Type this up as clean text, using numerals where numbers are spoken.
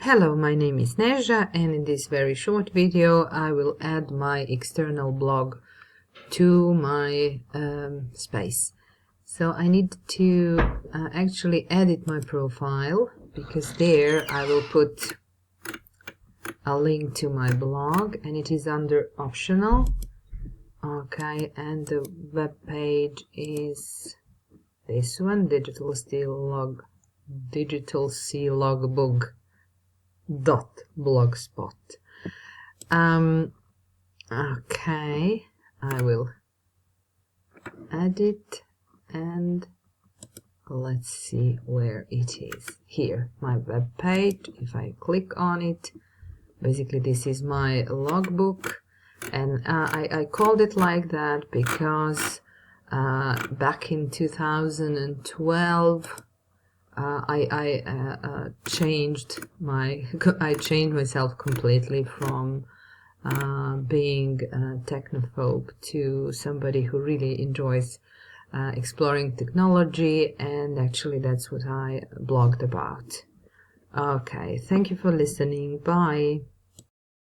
Hello, my name is Neža, and in this very short video I will add my external blog to my space. So I need to actually edit my profile, because there I will put a link to my blog and it is under optional. Okay, and the web page is this one, Digital C Logbook.blogspot. Okay, I will add it and let's see where it is. Here, my web page. If I click on it, basically this is my logbook, and I called it like that because back in 2012 I changed myself completely from being a technophobe to somebody who really enjoys exploring technology, and actually that's what I blogged about. Okay, thank you for listening. Bye.